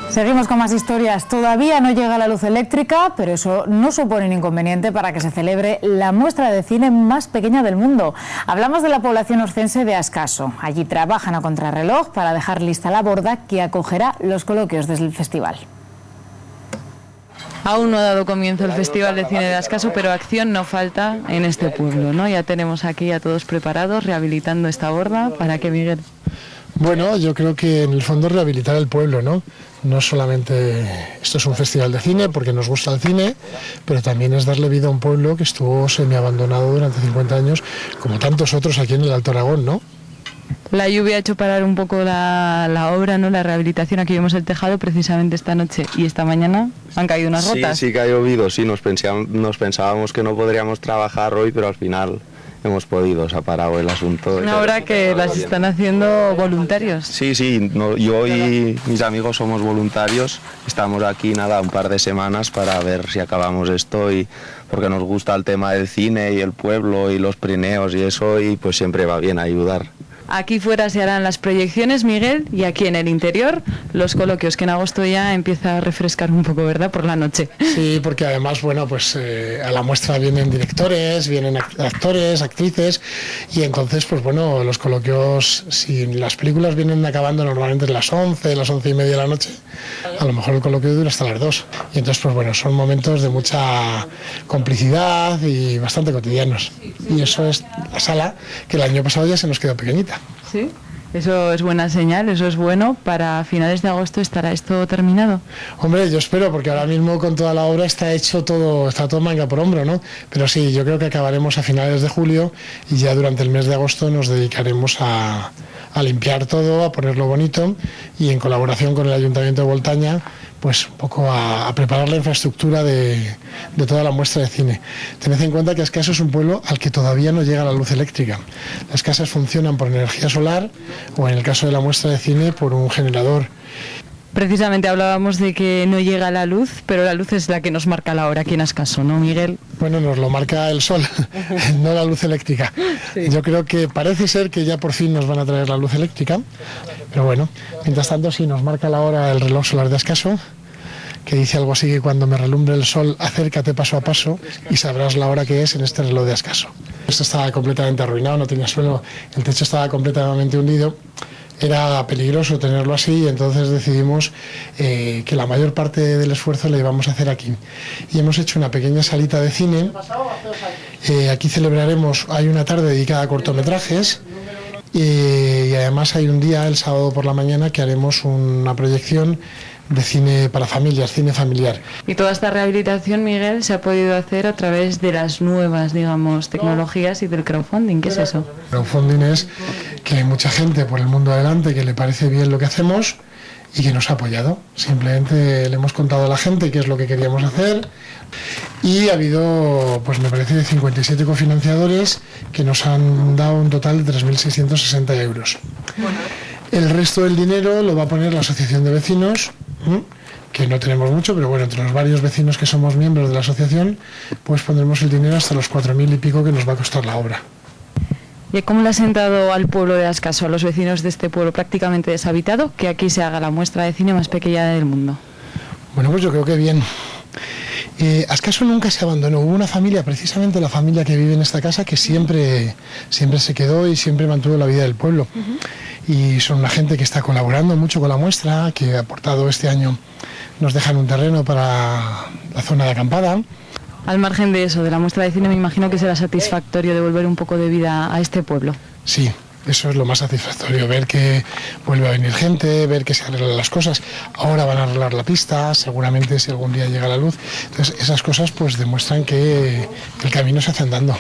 Seguimos con más historias. Todavía no llega la luz eléctrica, pero eso no supone un inconveniente para que se celebre la muestra de cine más pequeña del mundo. Hablamos de la población oscense de Ascaso. Allí trabajan a contrarreloj para dejar lista la borda que acogerá los coloquios del festival. Aún no ha dado comienzo el Festival de Cine de Ascaso, pero acción no falta en este pueblo, ¿no? Ya tenemos aquí a todos preparados, rehabilitando esta borda. ¿Para qué, Miguel? Bueno, yo creo que en el fondo rehabilitar el pueblo, ¿no? No solamente esto es un festival de cine porque nos gusta el cine, pero también es darle vida a un pueblo que estuvo semiabandonado durante 50 años, como tantos otros aquí en el Alto Aragón, ¿no? La lluvia ha hecho parar un poco la obra, ¿no? La rehabilitación. Aquí vemos el tejado precisamente esta noche y esta mañana han caído unas gotas. Sí que ha llovido, sí, nos pensábamos que no podríamos trabajar hoy, pero al final hemos podido, se ha parado el asunto. Una obra que las están haciendo voluntarios. Sí, yo y mis amigos somos voluntarios, estamos aquí un par de semanas para ver si acabamos esto, y porque nos gusta el tema del cine y el pueblo y los Pirineos y eso, y pues siempre va bien ayudar. Aquí fuera se harán las proyecciones, Miguel, y aquí en el interior los coloquios, que en agosto ya empieza a refrescar un poco, ¿verdad?, por la noche. Sí, porque además, bueno, pues a la muestra vienen directores, vienen actores, actrices, y entonces, pues bueno, los coloquios, si las películas vienen acabando normalmente en las 11, las 11:30 de la noche, a lo mejor el coloquio dura hasta las 2. Y entonces, pues bueno, son momentos de mucha complicidad y bastante cotidianos. Y eso es la sala, que el año pasado ya se nos quedó pequeñita. Sí, eso es buena señal, eso es bueno. ¿Para finales de agosto estará esto terminado? Hombre, yo espero, porque ahora mismo con toda la obra está todo manga por hombro, ¿no? Pero sí, yo creo que acabaremos a finales de julio y ya durante el mes de agosto nos dedicaremos a limpiar todo, a ponerlo bonito, y en colaboración con el Ayuntamiento de Boltaña, pues un poco a preparar la infraestructura de toda la muestra de cine. Tened en cuenta que Ascaso es un pueblo al que todavía no llega la luz eléctrica. Las casas funcionan por energía solar o, en el caso de la muestra de cine, por un generador. Precisamente hablábamos de que no llega la luz, pero la luz es la que nos marca la hora aquí en Ascaso, ¿no, Miguel? Bueno, nos lo marca el sol, no la luz eléctrica. Sí. Yo creo que parece ser que ya por fin nos van a traer la luz eléctrica, pero bueno, mientras tanto sí nos marca la hora el reloj solar de Ascaso, que dice algo así: que cuando me relumbre el sol, acércate paso a paso y sabrás la hora que es en este reloj de Ascaso. Esto estaba completamente arruinado, no tenía suelo, el techo estaba completamente hundido. Era peligroso tenerlo así, y entonces decidimos que la mayor parte del esfuerzo le íbamos a hacer aquí. Y hemos hecho una pequeña salita de cine. Aquí celebraremos, hay una tarde dedicada a cortometrajes, y además hay un día, el sábado por la mañana, que haremos una proyección de cine para familias, cine familiar. Y toda esta rehabilitación, Miguel, se ha podido hacer a través de las nuevas, digamos, tecnologías y del crowdfunding. ¿Qué es eso? Crowdfunding es que hay mucha gente por el mundo adelante que le parece bien lo que hacemos y que nos ha apoyado. Simplemente le hemos contado a la gente qué es lo que queríamos hacer, y ha habido, pues me parece, 57 cofinanciadores que nos han dado un total de 3.660 euros. El resto del dinero lo va a poner la Asociación de Vecinos, que no tenemos mucho, pero bueno, entre los varios vecinos que somos miembros de la asociación, pues pondremos el dinero hasta los 4.000 y pico que nos va a costar la obra. ¿Y cómo le ha sentado al pueblo de Ascaso, a los vecinos de este pueblo prácticamente deshabitado, que aquí se haga la muestra de cine más pequeña del mundo? Bueno, pues yo creo que bien. Ascaso nunca se abandonó. Hubo una familia, precisamente la familia que vive en esta casa, que siempre se quedó y siempre mantuvo la vida del pueblo. Y son una gente que está colaborando mucho con la muestra, que ha aportado este año, nos dejan un terreno para la zona de acampada. Al margen de eso, de la muestra de cine, me imagino que será satisfactorio devolver un poco de vida a este pueblo. Sí, eso es lo más satisfactorio, ver que vuelve a venir gente, ver que se arreglan las cosas. Ahora van a arreglar la pista, seguramente, si algún día llega la luz. Entonces esas cosas pues demuestran que el camino se hace andando.